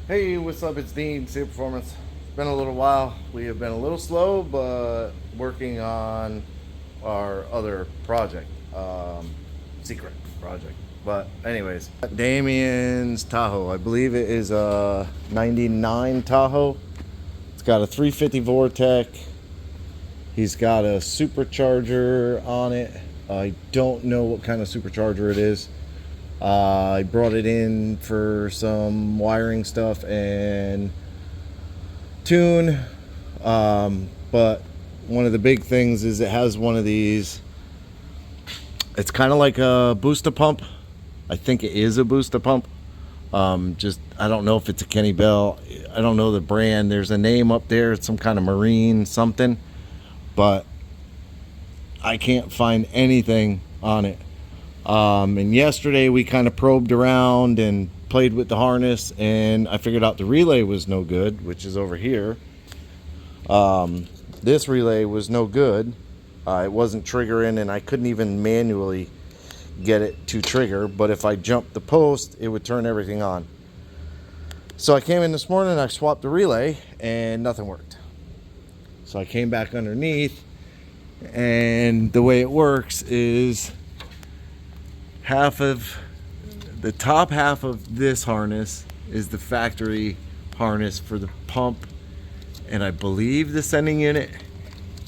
Hey, what's up? It's Dean, Safe Performance. It's been a little while. We have been a little slow, but working on our other project, secret project. But anyways, Damien's Tahoe. I believe it is a 99 Tahoe. It's got a 350 Vortec. He's got a supercharger on it. I don't know what kind of supercharger it is. I brought it in for some wiring stuff and tune. But one of the big things is it has one of these. It's kind of like a booster pump. I think it is a booster pump. I don't know if it's a Kenny Bell. I don't know the brand. There's a name up there. It's some kind of marine something. But I can't find anything on it. And yesterday we kind of probed around and played with the harness, and I figured out the relay was no good, which is over here. This relay was no good. It wasn't triggering, and I couldn't even manually get it to trigger, but if I jumped the post, it would turn everything on. So I came in this morning, I swapped the relay, and nothing worked. So I came back underneath, and the way it works is the top half of this harness is the factory harness for the pump and I believe the sending unit,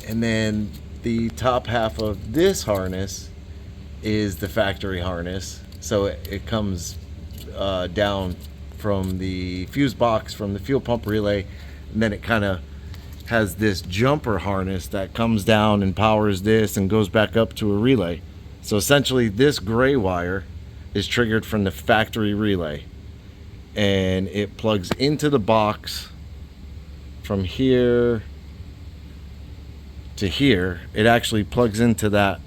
and then the top half of this harness is the factory harness. So it comes down from the fuse box from the fuel pump relay, and then it kind of has this jumper harness that comes down and powers this and goes back up to a relay. So essentially this gray wire is triggered from the factory relay, and it plugs into the box from here to here. It actually plugs into that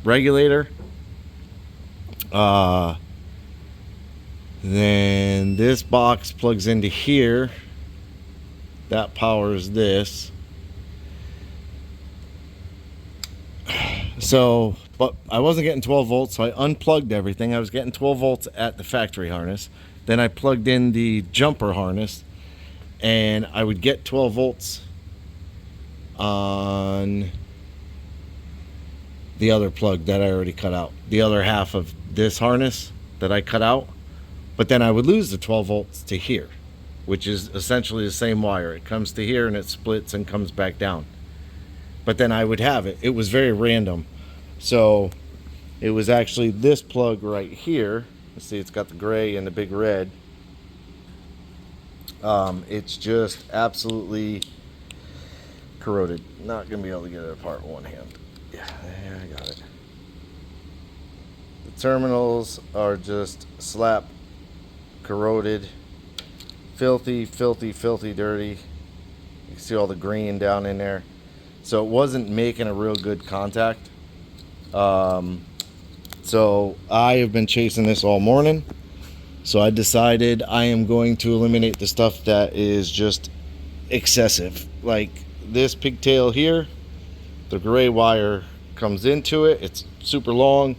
regulator. Then this box plugs into here. That powers this. So, but I wasn't getting 12 volts, so I unplugged everything. I was getting 12 volts at the factory harness. Then I plugged in the jumper harness, and I would get 12 volts on the other plug that I already cut out. The other half of this harness that I cut out. But then I would lose the 12 volts to here, which is essentially the same wire. It comes to here and it splits and comes back down. But then I would have it. It was very random. So it was actually this plug right here. Let's see, it's got the gray and the big red. It's just absolutely corroded. Not gonna be able to get it apart with one hand. Yeah, I got it. The terminals are just slap corroded, filthy dirty. You can see all the green down in there. So it wasn't making a real good contact. So I have been chasing this all morning. So I decided I am going to eliminate the stuff that is just excessive. Like this pigtail here, the gray wire comes into it. It's super long.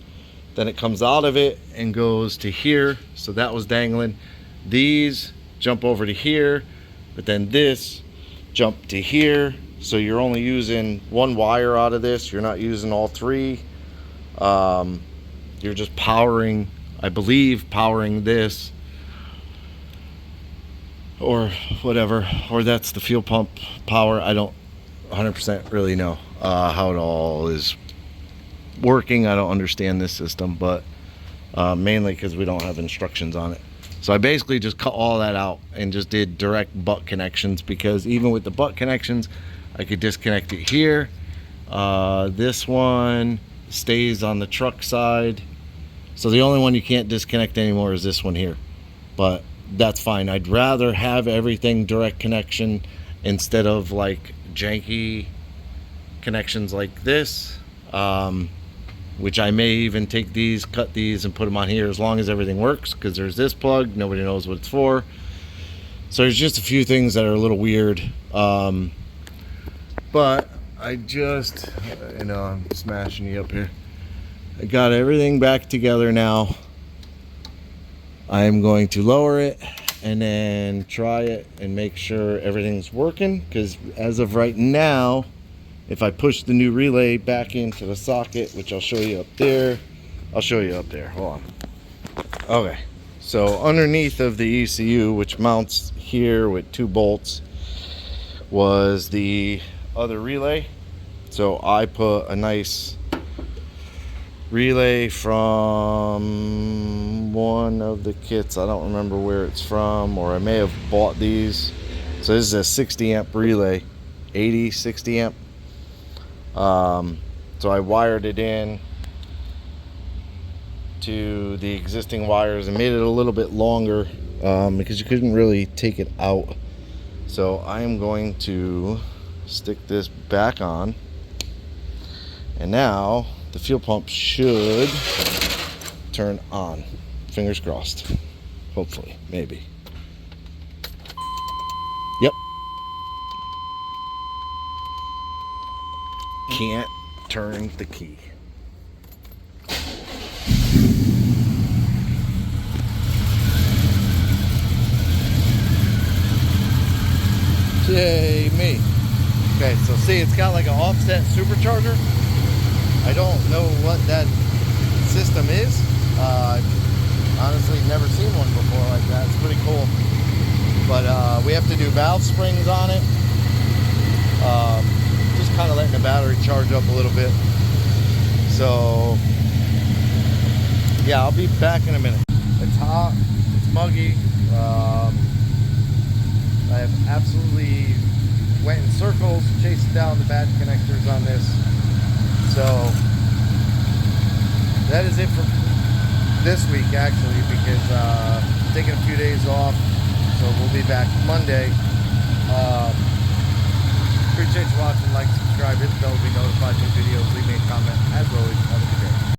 Then it comes out of it and goes to here. So that was dangling. These jump over to here, but then this jump to here. So you're only using one wire out of this. You're not using all three. You're just powering, I believe, powering this or whatever, or that's the fuel pump power. I don't 100% really know how it all is working. I don't understand this system, but mainly because we don't have instructions on it. So I basically just cut all that out and just did direct butt connections, because even with the butt connections, I could disconnect it here. This one stays on the truck side. So the only one you can't disconnect anymore is this one here. But that's fine. I'd rather have everything direct connection instead of like janky connections like this. Which I may even take these, cut these, and put them on here as long as everything works, because there's this plug, nobody knows what it's for. So there's just a few things that are a little weird. But I just, I'm smashing you up here. I got everything back together now. I am going to lower it and then try it and make sure everything's working, because as of right now, if I push the new relay back into the socket, which I'll show you up there, hold on. Okay, so underneath of the ECU, which mounts here with 2 bolts, was the other relay. So I put a nice relay from one of the kits. I don't remember where it's from, or I may have bought these. So this is a 60 amp relay, 80, 60 amp. So I wired it in to the existing wires and made it a little bit longer, because you couldn't really take it out. So I am going to stick this back on, and now the fuel pump should turn on. Fingers crossed. Hopefully, maybe. Yep. Can't turn the key. Yay me. Okay, so see, it's got like an offset supercharger. I don't know what that system is. Honestly, never seen one before like that. It's pretty cool. But we have to do valve springs on it. Just kind of letting the battery charge up a little bit. So yeah, I'll be back in a minute. It's hot, it's muggy. I have absolutely went in circles chasing down the bad connectors on this. So that is it for this week, actually, because I'm taking a few days off, so we'll be back Monday. Appreciate you watching. Like, subscribe, hit the bell to be notified of new videos. Leave me a comment. As always, have a good day.